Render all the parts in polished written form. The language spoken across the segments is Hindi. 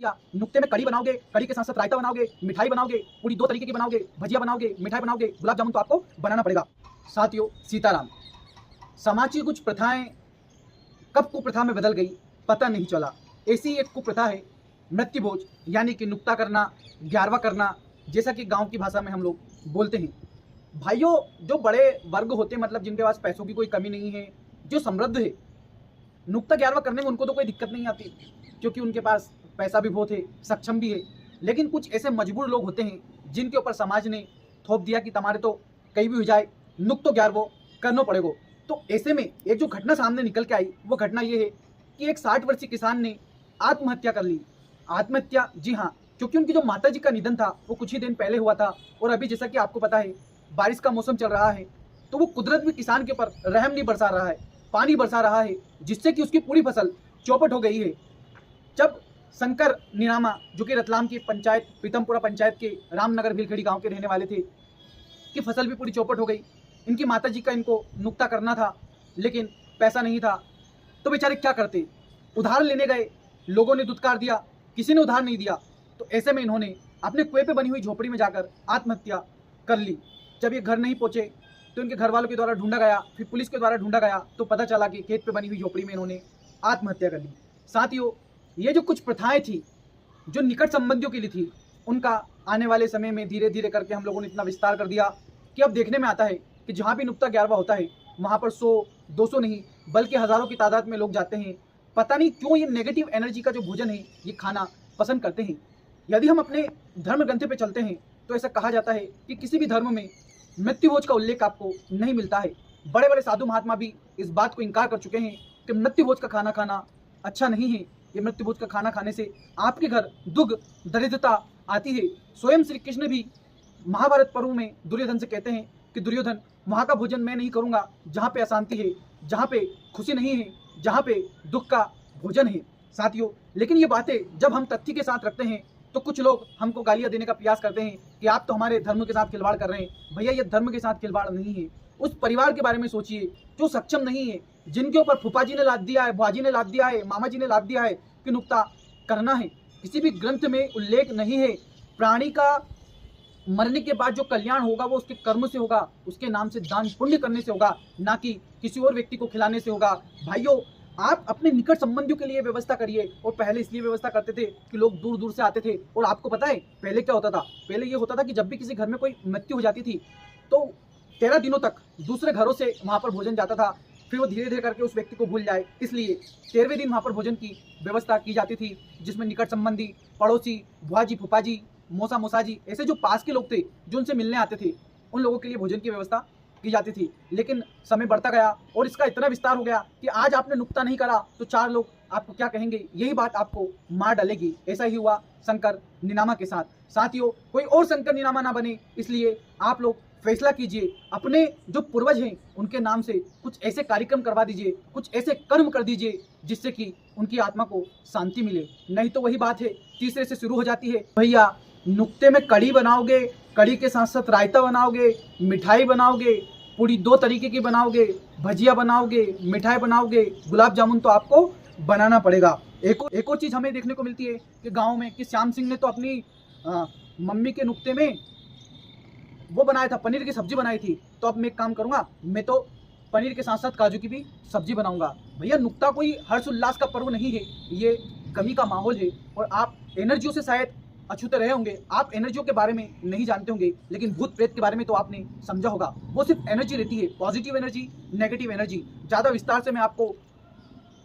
या नुक्ते में कड़ी बनाओगे, कड़ी के साथ साथ रायता बनाओगे, मिठाई बनाओगे, पूरी 2 तरीके की बनाओगे, भजिया बनाओगे, मिठाई बनाओगे, गुलाब जामुन तो आपको बनाना पड़ेगा। साथियों, सीताराम। समाज की कुछ प्रथाएं कब कुप्रथा में बदल गई पता नहीं चला। ऐसी एक कुप्रथा है मृत्यु भोज, यानी कि नुक्ता करना, ग्यारवा करना, जैसा कि गांव की भाषा में हम लोग बोलते हैं। भाइयों, जो बड़े वर्ग होते हैं, मतलब जिनके पास पैसों की कोई कमी नहीं है, जो समृद्ध है, नुक्ता ग्यारवा करने में उनको तो कोई दिक्कत नहीं आती, क्योंकि उनके पास पैसा भी बहुत है, सक्षम भी है। लेकिन कुछ ऐसे मजबूर लोग होते हैं जिनके ऊपर समाज ने थोप दिया कि तुम्हारे तो कहीं भी हो जाए, नुक तो ग्यारवो करना पड़ेगा। तो ऐसे में एक जो घटना सामने निकल के आई, वो घटना ये है कि एक 60 वर्षीय किसान ने आत्महत्या कर ली। आत्महत्या, जी हाँ, क्योंकि उनकी जो माता जी का निधन था वो कुछ ही दिन पहले हुआ था। और अभी जैसा कि आपको पता है, बारिश का मौसम चल रहा है, तो वो कुदरत भी किसान के ऊपर रहम नहीं बरसा रहा है, पानी बरसा रहा है, जिससे कि उसकी पूरी फसल चौपट हो गई है। जब शंकर निरामा, जो कि रतलाम की पंचायत पीतमपुरा पंचायत के रामनगर भीलखेड़ी गांव के रहने वाले थे, कि फसल भी पूरी चौपट हो गई। इनकी माताजी का इनको नुक्ता करना था, लेकिन पैसा नहीं था, तो बेचारे क्या करते, उधार लेने गए, लोगों ने दुत्कार दिया, किसी ने उधार नहीं दिया। तो ऐसे में इन्होंने अपने कुएं पे बनी हुई झोपड़ी में जाकर आत्महत्या कर ली। जब ये घर नहीं पहुंचे तो इनके घर वालों के द्वारा ढूंढा गया, फिर पुलिस के द्वारा ढूंढा गया, तो पता चला कि खेत पे बनी हुई झोपड़ी में इन्होंने आत्महत्या कर ली। साथियों, ये जो कुछ प्रथाएं थी जो निकट संबंधियों के लिए थी, उनका आने वाले समय में धीरे धीरे करके हम लोगों ने इतना विस्तार कर दिया कि अब देखने में आता है कि जहाँ भी नुक्ता ग्यारवा होता है, वहाँ पर 100-200 नहीं बल्कि हज़ारों की तादाद में लोग जाते हैं। पता नहीं क्यों ये नेगेटिव एनर्जी का जो भोजन है, ये खाना पसंद करते हैं। यदि हम अपने धर्म ग्रंथ पे चलते हैं तो ऐसा कहा जाता है कि किसी भी धर्म में मृत्यु भोज का उल्लेख आपको नहीं मिलता है। बड़े बड़े साधु महात्मा भी इस बात को इनकार कर चुके हैं कि मृत्यु भोज का खाना खाना अच्छा नहीं है। ये मृत्यु भोज का खाना खाने से आपके घर दुख दरिद्रता आती है। स्वयं श्री कृष्ण भी महाभारत पर्व में दुर्योधन से कहते हैं कि दुर्योधन, वहाँ का भोजन मैं नहीं करूँगा जहाँ पे अशांति है, जहाँ पे खुशी नहीं है, जहाँ पे दुख का भोजन है। साथियों, लेकिन ये बातें जब हम तथ्य के साथ रखते हैं तो कुछ लोग हमको गालियाँ देने का प्रयास करते हैं कि आप तो हमारे धर्म के साथ खिलवाड़ कर रहे हैं। भैया, ये धर्म के साथ खिलवाड़ नहीं है। उस परिवार के बारे में सोचिए जो सक्षम नहीं है, जिनके ऊपर फूफा जी ने लाद दिया है, बुआ जी ने लाद दिया है, मामा जी ने लाद दिया है कि नुक्ता करना है। किसी भी ग्रंथ में उल्लेख नहीं है। प्राणी का मरने के बाद जो कल्याण होगा वो उसके कर्म से होगा, उसके नाम से दान पुण्य करने से होगा, ना कि किसी और व्यक्ति को खिलाने से होगा। भाइयों, आप अपने निकट संबंधियों के लिए व्यवस्था करिए। और पहले इसलिए व्यवस्था करते थे कि लोग दूर दूर से आते थे। और आपको पता है पहले क्या होता था? पहले ये होता था कि जब भी किसी घर में कोई मृत्यु हो जाती थी तो 13 दिनों तक दूसरे घरों से वहाँ पर भोजन जाता था, फिर वो धीरे धीरे करके उस व्यक्ति को भूल जाए, इसलिए 13वें दिन वहाँ पर भोजन की व्यवस्था की जाती थी, जिसमें निकट संबंधी, पड़ोसी, बुआ जी, फूफा जी, मौसा मौसा जी, ऐसे जो पास के लोग थे जो उनसे मिलने आते थे, उन लोगों के लिए भोजन की व्यवस्था की जाती थी। लेकिन समय बढ़ता गया और इसका इतना विस्तार हो गया कि आज आपने नुक्ता नहीं करा तो 4 लोग आपको क्या कहेंगे, यही बात आपको मार डालेगी। ऐसा ही हुआ शंकर निनामा के साथ। साथियों, कोई और शंकर निनामा ना बने, इसलिए आप लोग फैसला कीजिए, अपने जो पूर्वज हैं उनके नाम से कुछ ऐसे कार्यक्रम करवा दीजिए, कुछ ऐसे कर्म कर दीजिए जिससे कि उनकी आत्मा को शांति मिले। नहीं तो वही बात है, तीसरे से शुरू हो जाती है। भैया, नुक्ते में कड़ी बनाओगे, कड़ी के साथ साथ रायता बनाओगे, मिठाई बनाओगे, पूरी 2 तरीके की बनाओगे, भजिया बनाओगे, मिठाई बनाओगे, गुलाब जामुन तो आपको बनाना पड़ेगा। एक और चीज़ हमें देखने को मिलती है कि गांव में कि श्याम सिंह ने तो अपनी मम्मी के नुक्ते में वो बनाया था, पनीर की सब्जी बनाई थी। तो अब मैं एक काम करूँगा, मैं तो पनीर के साथ साथ काजू की भी सब्जी बनाऊंगा। भैया, नुक्ता कोई हर्ष उल्लास का पर्व नहीं है, ये कमी का माहौल है। और आप एनर्जियों से शायद अछूते रहे होंगे, आप एनर्जियों के बारे में नहीं जानते होंगे, लेकिन भूत प्रेत के बारे में तो आपने समझा होगा। वो सिर्फ एनर्जी रहती है, पॉजिटिव एनर्जी, नेगेटिव एनर्जी। ज़्यादा विस्तार से मैं आपको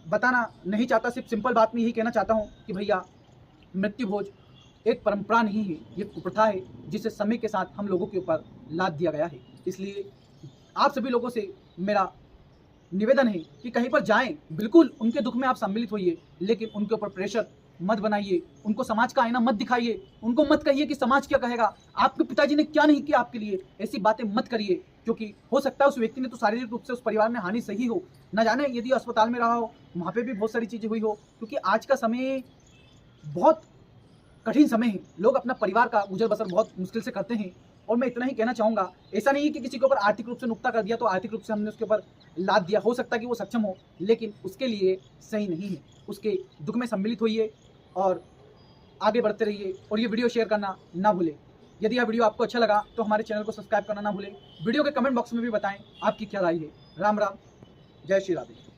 बताना नहीं चाहता, सिर्फ सिंपल बात में यही कहना चाहता हूँ कि भैया, मृत्यु भोज एक परंपरा नहीं है, ये कुप्रथा है जिसे समय के साथ हम लोगों के ऊपर लाद दिया गया है। इसलिए आप सभी लोगों से मेरा निवेदन है कि कहीं पर जाएं, बिल्कुल उनके दुख में आप सम्मिलित होइए, लेकिन उनके ऊपर प्रेशर मत बनाइए, उनको समाज का आईना मत दिखाइए, उनको मत कहिए कि समाज क्या कहेगा, आपके पिताजी ने क्या नहीं किया आपके लिए, ऐसी बातें मत करिए। क्योंकि हो सकता है उस व्यक्ति ने तो शारीरिक रूप से उस परिवार में हानि सही हो, न जाने यदि अस्पताल में रहा हो, वहाँ पे भी बहुत सारी चीज़ें हुई हो। क्योंकि आज का समय बहुत कठिन समय है, लोग अपना परिवार का गुजर बसर बहुत मुश्किल से करते हैं। और मैं इतना ही कहना चाहूँगा, ऐसा नहीं है कि किसी के ऊपर आर्थिक रूप से नुक्ता कर दिया तो आर्थिक रूप से हमने उसके ऊपर लाद दिया। हो सकता है कि वो सक्षम हो, लेकिन उसके लिए सही नहीं है। उसके दुख में सम्मिलित होइए और आगे बढ़ते रहिए और ये वीडियो शेयर करना ना भूलें। यदि यह वीडियो आपको अच्छा लगा तो हमारे चैनल को सब्सक्राइब करना ना भूलें। वीडियो के कमेंट बॉक्स में भी बताएं आपकी क्या राय है। राम राम, जय श्री राधे।